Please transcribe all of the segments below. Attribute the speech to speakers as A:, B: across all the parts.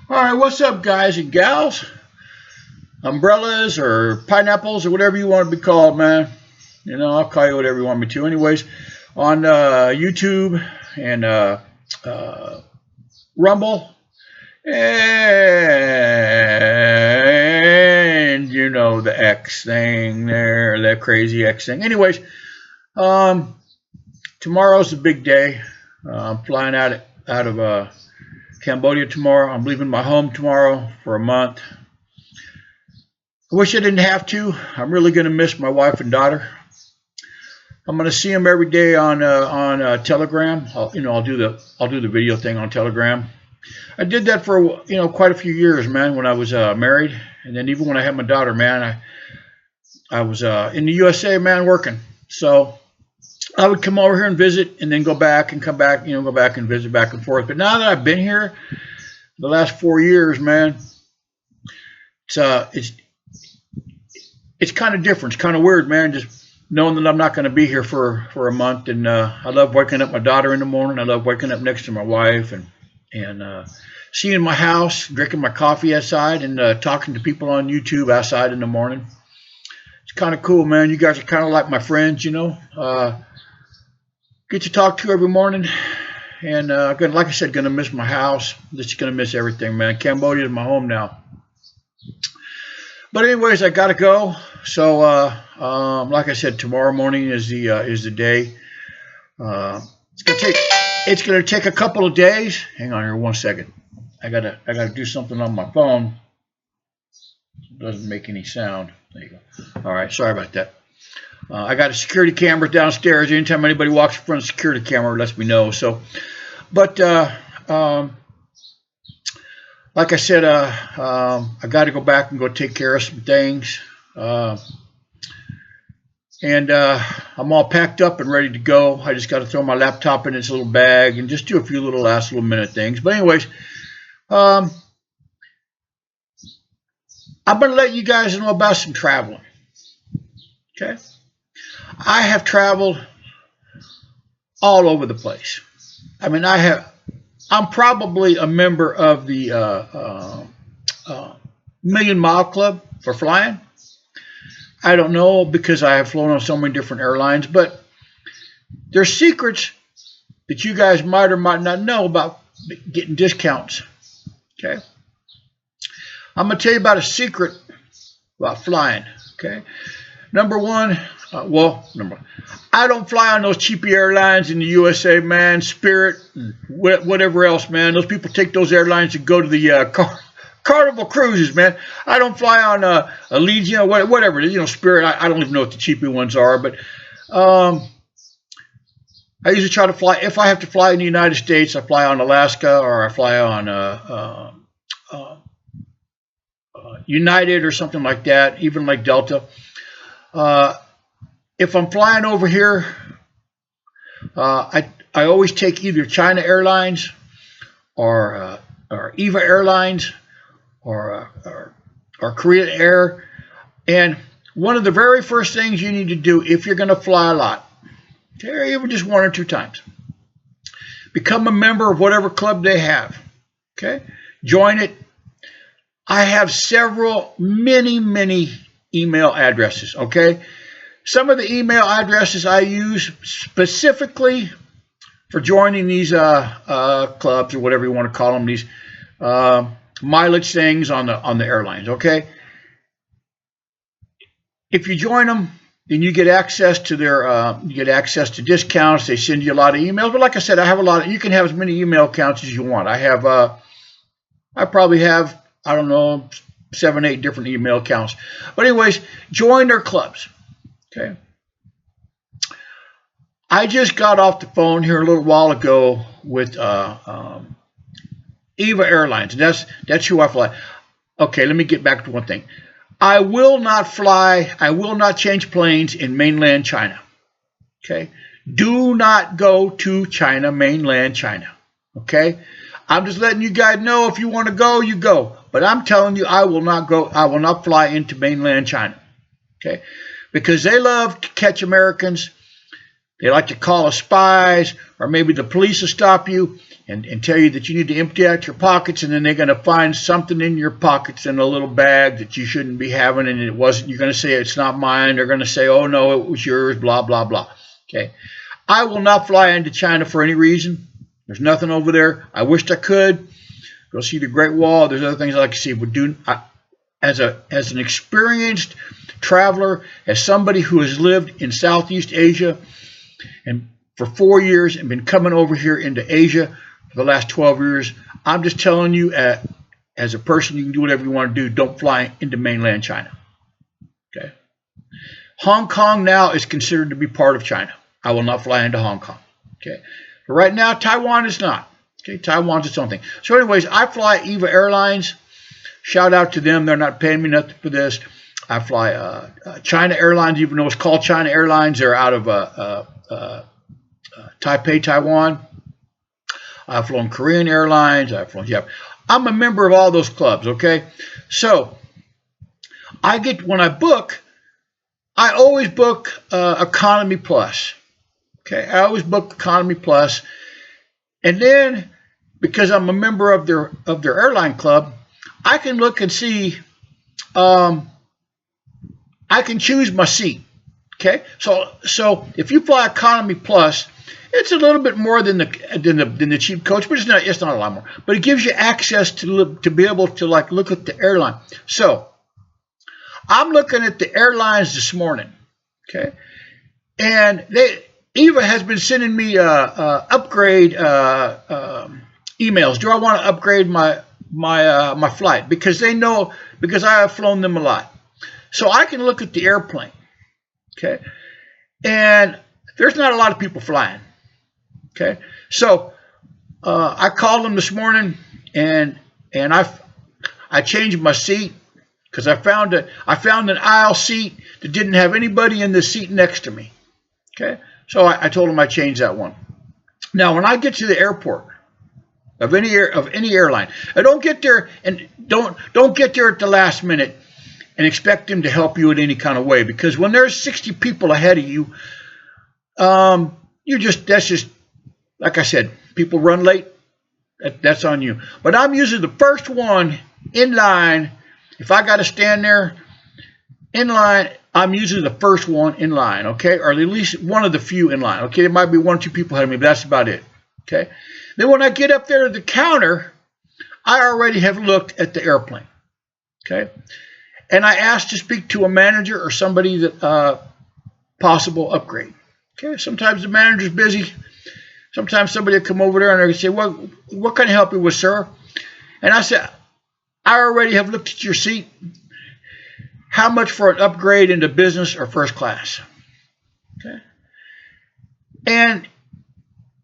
A: All right, what's up, guys and gals? Umbrellas or pineapples or whatever you want to be called, man. You know, I'll call you whatever you want me to. Anyways, on YouTube and uh, Rumble and you know the X thing there, that crazy X thing. Anyways, um, tomorrow's a big day. I'm flying out of Cambodia tomorrow. I'm leaving my home tomorrow for a month. I wish I didn't have to. I'm really going to miss my wife and daughter. I'm going to see them every day on Telegram. I'll do the video thing on Telegram. I did that for quite a few years, man. When I was married, and then even when I had my daughter, man, I was in the USA, man, working. So I would come over here and visit, and then go back and come back, go back and visit back and forth. But now that I've been here, the last 4 years, man, it's kind of different. It's kind of weird, man. Just knowing that I'm not going to be here for a month, and I love waking up my daughter in the morning. I love waking up next to my wife and seeing my house, drinking my coffee outside, and talking to people on YouTube outside in the morning. It's kind of cool, man. You guys are kind of like my friends, Get to talk to every morning, and like I said, gonna miss my house. Just gonna miss everything, man. Cambodia is my home now. But anyways, I gotta go. So like I said, tomorrow morning is the day. It's gonna take a couple of days. Hang on here 1 second. I gotta do something on my phone. It doesn't make any sound. There you go. All right, sorry about that. I got a security camera downstairs. Anytime anybody walks in front of a security camera, it lets me know. So, but like I said, I got to go back and go take care of some things. And I'm all packed up and ready to go. I just got to throw my laptop in its little bag and just do a few last little minute things. But anyways, I'm going to let you guys know about some traveling. Okay. I have traveled all over the place. I mean, I'm probably a member of the Million Mile Club for flying. I don't know, because I have flown on so many different airlines, but there's secrets that you guys might or might not know about getting discounts. Okay. I'm going to tell you about a secret about flying. Okay. Number one, I don't fly on those cheapy airlines in the USA, man. Spirit, whatever else, man. Those people take those airlines and go to the Carnival cruises, man. I don't fly on Allegiant, whatever it is, Spirit. I don't even know what the cheapy ones are, but I usually try to fly. If I have to fly in the United States, I fly on Alaska, or I fly on United or something like that, even like Delta. If I'm flying over here, I always take either China Airlines or EVA Airlines or Korea Air. And one of the very first things you need to do if you're going to fly a lot, okay, even just 1 or 2 times, become a member of whatever club they have. Okay, join it. I have many email addresses. Okay. Some of the email addresses I use specifically for joining these clubs, or whatever you want to call them, these mileage things on the airlines. Okay, if you join them, then you get access to their discounts. They send you a lot of emails. But like I said, I have a lot. You can have as many email accounts as you want. I probably have, I don't know, 7, 8 different email accounts. But anyways, join their clubs. Okay. I just got off the phone here a little while ago with EVA Airlines. That's who I fly. Okay, let me get back to one thing. I will not change planes in mainland China. Okay? Do not go to China, mainland China. Okay? I'm just letting you guys know, if you want to go, you go. But I'm telling you, I will not go. I will not fly into mainland China. Okay? Because they love to catch Americans. They like to call us spies, or maybe the police will stop you. and tell you that you need to empty out your pockets, and then they're going to find something in your pockets in a little bag that you shouldn't be having, and it wasn't. You're going to say it's not mine. They're going to say, oh no, it was yours, blah blah blah. Okay, I will not fly into China for any reason. There's nothing over there. I wished I could go see the Great Wall. There's other things I like to see, but as an experienced traveler, as somebody who has lived in Southeast Asia and for 4 years and been coming over here into Asia for the last 12 years, I'm just telling you, as a person, you can do whatever you want to do. Don't fly into mainland China. Okay. Hong Kong now is considered to be part of China. I will not fly into Hong Kong. Okay. But right now, Taiwan is not. Okay. Taiwan's its own thing. So anyways, I fly EVA Airlines. Shout out to them. They're not paying me nothing for this. I fly China Airlines, even though it's called China Airlines. They're out of Taipei, Taiwan. I've flown Korean Airlines. I'm a member of all those clubs, okay? So when I book, I always book Economy Plus. Okay, I always book Economy Plus. And then, because I'm a member of their airline club, I can look and see, I can choose my seat. Okay, so if you fly Economy Plus, it's a little bit more than the cheap coach, but it's not a lot more. But it gives you access to be able to like look at the airline. So I'm looking at the airlines this morning. Okay, and EVA has been sending me upgrade emails. Do I want to upgrade my flight? Because they know, because I have flown them a lot. So I can look at the airplane. Okay, and there's not a lot of people flying. Okay, so I called them this morning, and I changed my seat because I found an aisle seat that didn't have anybody in the seat next to me. Okay, so I told them I changed that one. Now, when I get to the airport of any airline, I don't get there and don't get there at the last minute and expect them to help you in any kind of way, because when there's 60 people ahead of you, that's just, like I said, people run late, that's on you. But I'm usually the first one in line. If I got to stand there in line, I'm usually the first one in line, okay? Or at least one of the few in line, okay? There might be 1 or 2 people ahead of me, but that's about it, okay? Then when I get up there to the counter, I already have looked at the airplane, okay? And I asked to speak to a manager or somebody that possible upgrade. Okay, sometimes the manager's busy. Sometimes somebody will come over there and they'll say, "Well, what can I help you with, sir?" And I said, "I already have looked at your seat. How much for an upgrade into business or first class?" Okay, and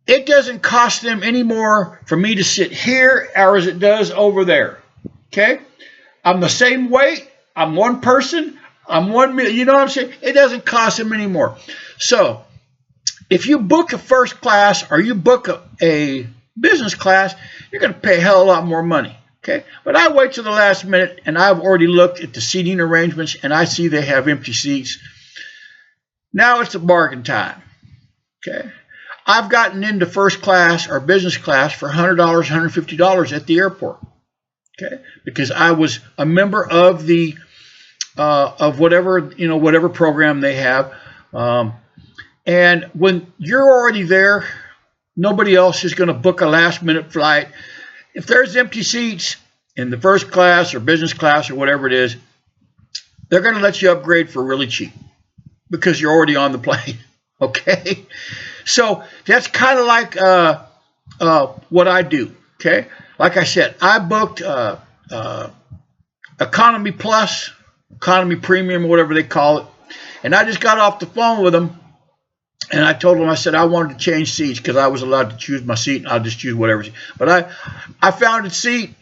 A: it doesn't cost them any more for me to sit here as it does over there. Okay, I'm the same weight. I'm one person. I'm 1 million. You know what I'm saying? It doesn't cost them any more. So if you book a first class or you book a business class, you're going to pay a hell of a lot more money. Okay? But I wait till the last minute, and I've already looked at the seating arrangements, and I see they have empty seats. Now it's a bargain time. Okay? I've gotten into first class or business class for $100, $150 at the airport. Okay? Because I was a member of the of whatever program they have, and when you're already there, nobody else is going to book a last minute flight. If there's empty seats in the first class or business class or whatever it is, they're going to let you upgrade for really cheap because you're already on the plane. Okay, so that's kind of like what I do. Okay, like I said, I booked Economy Plus, Economy Premium, whatever they call it. And I just got off the phone with them, and I told them, I said I wanted to change seats because I was allowed to choose my seat, and I'll just choose whatever seat. But I found a seat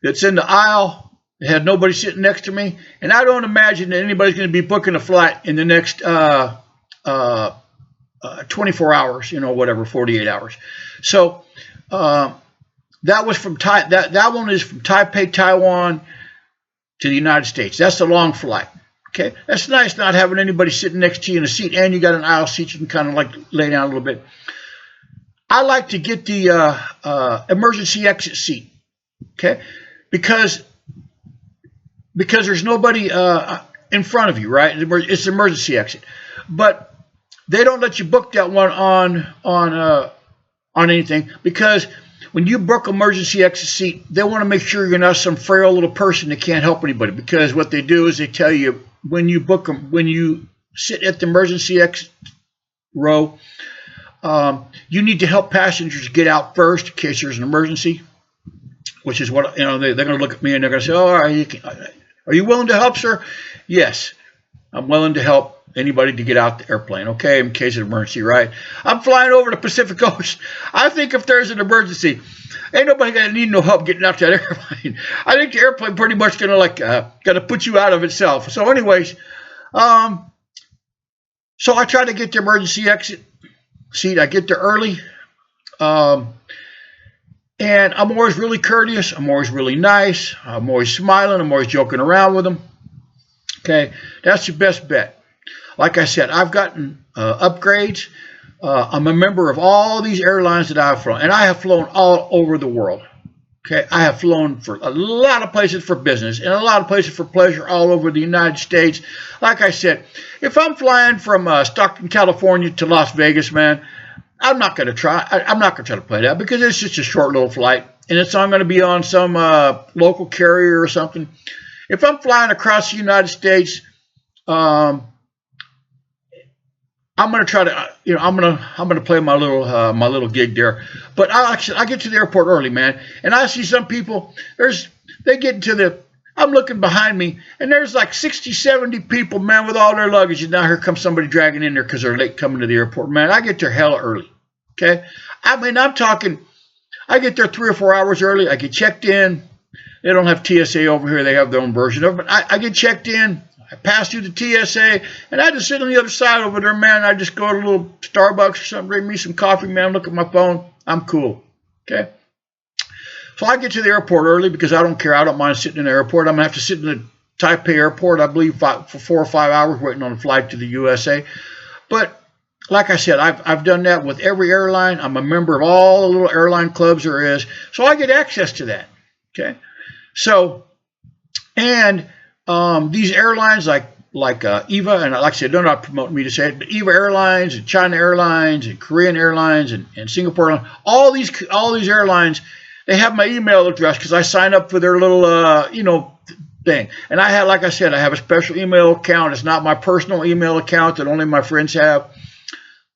A: that's in the aisle. It had nobody sitting next to me, and I don't imagine that anybody's going to be booking a flight in the next 24 hours, 48 hours. So that was from that one is from Taipei, Taiwan to the United States. That's the long flight. Okay, that's nice not having anybody sitting next to you in a seat, and you got an aisle seat you can kind of like lay down a little bit. I like to get the emergency exit seat, okay? Because there's nobody in front of you, right? It's an emergency exit, but they don't let you book that one on anything, because when you book emergency exit seat, they want to make sure you're not some frail little person that can't help anybody. Because what they do is they tell you when you book them, when you sit at the emergency exit row, you need to help passengers get out first in case there's an emergency. Which is what, they're going to look at me and they're going to say, "Oh, are you willing to help, sir?" Yes, I'm willing to help anybody to get out the airplane, okay, in case of emergency, right? I'm flying over the Pacific Ocean. I think if there's an emergency, ain't nobody gonna need no help getting out that airplane. I think the airplane pretty much gonna put you out of itself. So anyways, so I try to get the emergency exit seat. I get there early, and I'm always really courteous. I'm always really nice. I'm always smiling. I'm always joking around with them. Okay, that's your best bet. Like I said, I've gotten upgrades. I'm a member of all these airlines that I've flown, and I have flown all over the world. Okay, I have flown for a lot of places for business and a lot of places for pleasure all over the United States. Like I said, if I'm flying from Stockton, California to Las Vegas, man, I'm not going to try. I'm not going to try to play that, because it's just a short little flight, and I'm going to be on some local carrier or something. If I'm flying across the United States, I'm gonna try to, I'm gonna play my little gig there. But I get to the airport early, man, and I see some people. They get into I'm looking behind me, and there's like 60, 70 people, man, with all their luggage, and now here comes somebody dragging in there because they're late coming to the airport, man. I get there hella early, okay? I mean, I'm talking, I get there 3 or 4 hours early. I get checked in. They don't have TSA over here. They have their own version of it. But I get checked in. I pass through the TSA, and I just sit on the other side over there, man. I just go to a little Starbucks or something, bring me some coffee, man, look at my phone. I'm cool, okay? So I get to the airport early because I don't care. I don't mind sitting in the airport. I'm going to have to sit in the Taipei airport, I believe, for 4 or 5 hours waiting on a flight to the USA. But like I said, I've done that with every airline. I'm a member of all the little airline clubs there is. So I get access to that, okay? So, and these airlines like EVA, and like I said, they're not promoting me to say it, but EVA Airlines and China Airlines and Korean Airlines and Singapore Airlines, all these airlines, they have my email address because I sign up for their little thing. And I have, like I said, I have a special email account. It's not my personal email account that only my friends have.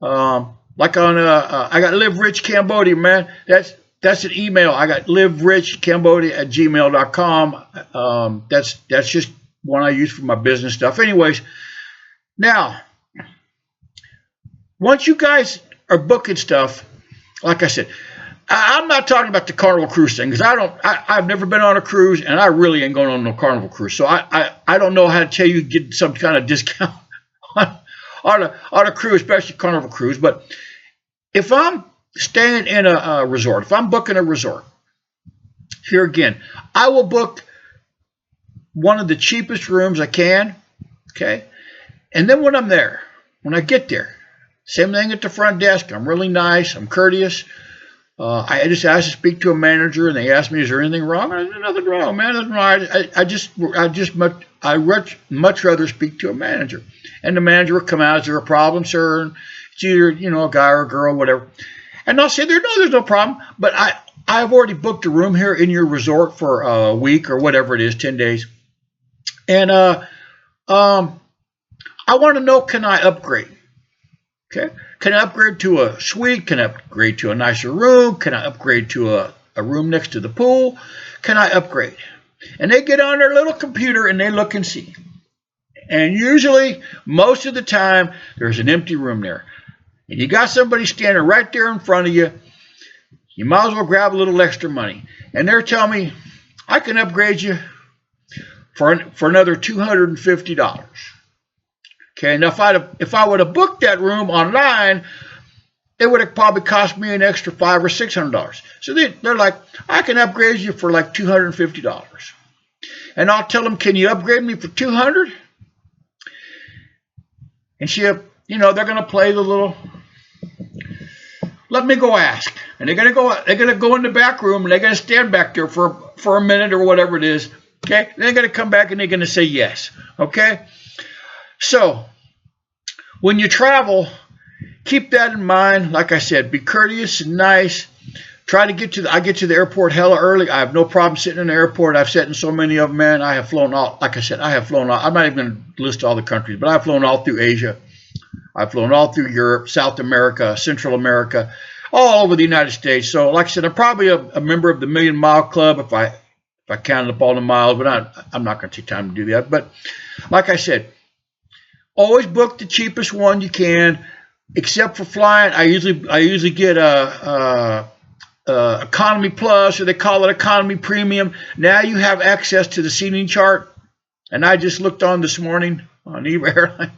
A: Like on I got Live Rich Cambodia, man. That's an email. I got liverichcambodia@gmail.com. That's just one I use for my business stuff. Anyways, now, once you guys are booking stuff, like I said, I'm not talking about the Carnival cruise thing, because I've never been on a cruise, and I really ain't going on no Carnival cruise. So I don't know how to tell you get some kind of discount on a cruise, especially Carnival cruise. But if I'm staying in a resort, if I'm booking a resort, here again, I will book one of the cheapest rooms I can, okay? And then when I'm there, when I get there, same thing at the front desk. I'm really nice. I'm courteous. I just asked to speak to a manager, and they asked me, "Is there anything wrong?" I said, "Nothing wrong, man. Nothing wrong." I'd much rather speak to a manager, and the manager will come out. "Is there a problem, sir?" And it's either a guy or a girl, whatever. And I'll say, there's no problem. But I've already booked a room here in your resort for a week or whatever it is, 10 days. And I want to know, can I upgrade? Okay. Can I upgrade to a suite? Can I upgrade to a nicer room? Can I upgrade to a room next to the pool? Can I upgrade? And they get on their little computer and they look and see. And usually, most of the time, there's an empty room there. And you got somebody standing right there in front of you. You might as well grab a little extra money. And they're telling me, I can upgrade you for another $250. Okay, now if I would have booked that room online, it would have probably cost me an extra $500 or $600. So they're like, I can upgrade you for like $250. And I'll tell them, can you upgrade me for $200? And they're going to play the let me go ask. And they're gonna go in the back room and they're gonna stand back there for a minute or whatever it is. Okay? And they're gonna come back and they're gonna say yes. Okay? So when you travel, keep that in mind. Like I said, be courteous and nice. Try to get to I get to the airport hella early. I have no problem sitting in the airport. I've sat in so many of them, man. I have flown all, like I said, I have flown all. I'm not even going to list all the countries, but I've flown all through Asia. I've flown all through Europe, South America, Central America, all over the United States. So, like I said, I'm probably a member of the Million Mile Club if I counted up all the miles, but I'm not going to take time to do that. But like I said, always book the cheapest one you can. Except for flying, I usually get economy plus, or they call it economy premium. Now you have access to the seating chart, and I just looked on this morning on eBay Airline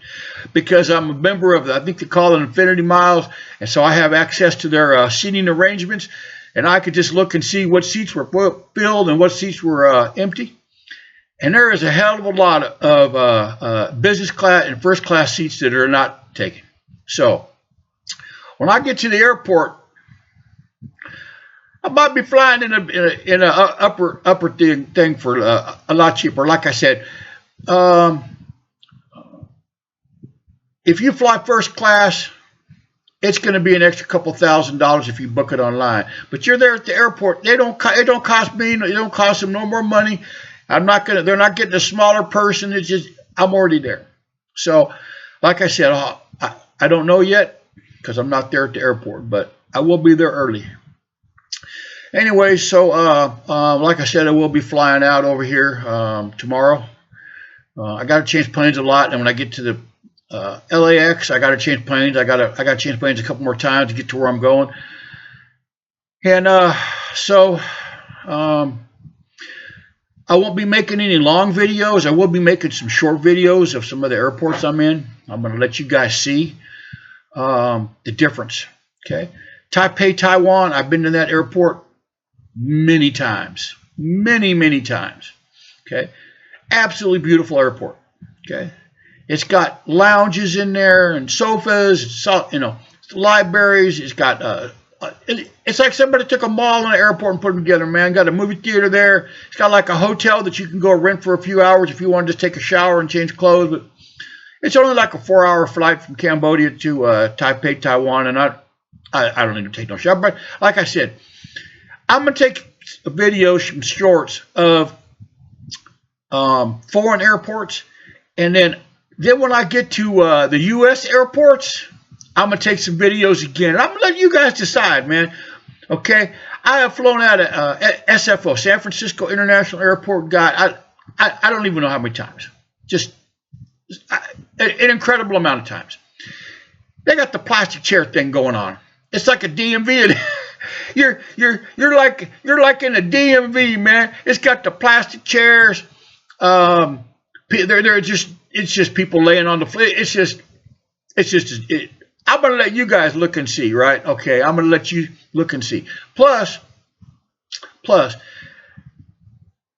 A: because I'm a member of I think they call it Infinity Miles, and so I have access to their seating arrangements, and I could just look and see what seats were filled and what seats were empty. And there is a hell of a lot of business class and first class seats that are not taken. So when I get to the airport, I might be flying in a upper thing for a lot cheaper. Like I said, if you fly first class, it's going to be an extra couple $1,000s if you book it online. But you're there at the airport. It don't cost me. It don't cost them no more money. They're not getting a smaller person. It's just I'm already there. So, like I said, I don't know yet because I'm not there at the airport, but I will be there early. Anyway, so like I said, I will be flying out over here tomorrow. I got to change planes a lot, and when I get to the LAX, I got to change planes. I got to change planes a couple more times to get to where I'm going. And so I won't be making any long videos. I will be making some short videos of some of the airports I'm in. I'm going to let you guys see the difference. Okay, Taipei, Taiwan. I've been to that airport many times, many times. Okay, absolutely beautiful airport. Okay, it's got lounges in there and sofas, libraries. It's got it's like somebody took a mall and an airport and put them together, man. Got a movie theater there. It's got like a hotel that you can go rent for a few hours if you want to just take a shower and change clothes. But it's only like a 4-hour flight from Cambodia to Taipei, Taiwan, and I don't need to take no shower. But like I said, I'm going to take a video, some shorts of foreign airports, and then when I get to the U.S. airports, I'm going to take some videos again. And I'm going to let you guys decide, man. Okay? I have flown out of SFO, San Francisco International Airport. God, I don't even know how many times. Just an incredible amount of times. They got the plastic chair thing going on. It's like a DMV. You're like in a DMV, man. It's got the plastic chairs. It's just people laying on the floor. I'm gonna let you guys look and see, right? Okay, I'm gonna let you look and see. Plus,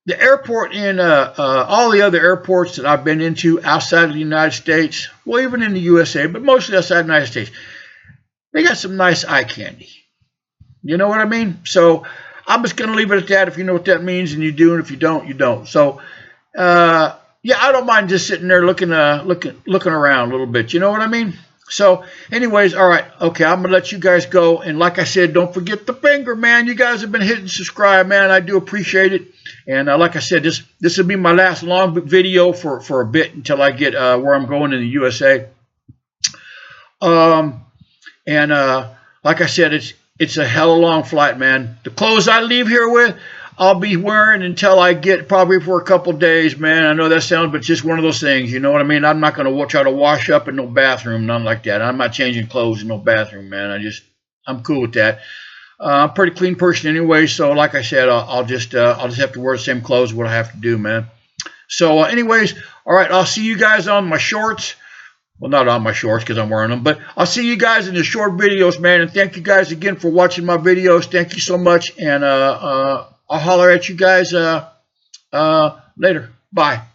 A: the airport in all the other airports that I've been into outside of the United States, well, even in the USA, but mostly outside the United States, they got some nice eye candy. You know what I mean? So I'm just going to leave it at that. If you know what that means, and you do, and if you don't, you don't. So, yeah, I don't mind just sitting there looking around a little bit. You know what I mean? So, anyways, all right, okay, I'm going to let you guys go. And like I said, don't forget the finger, man. You guys have been hitting subscribe, man. I do appreciate it. And like I said, this will be my last long video for a bit until I get where I'm going in the USA. And like I said, it's a hell of a long flight, man. The clothes I leave here with, I'll be wearing until I get probably for a couple days, man. I know that sounds, but it's just one of those things, you know what I mean? I'm not going to try to wash up in no bathroom, nothing like that. I'm not changing clothes in no bathroom, man. I'm cool with that. I'm a pretty clean person anyway, so like I said, I'll just have to wear the same clothes, what I have to do, man. So anyways, all right, I'll see you guys on my shorts. Well, not on my shorts because I'm wearing them, but I'll see you guys in the short videos, man. And thank you guys again for watching my videos. Thank you so much, and I'll holler at you guys later. Bye.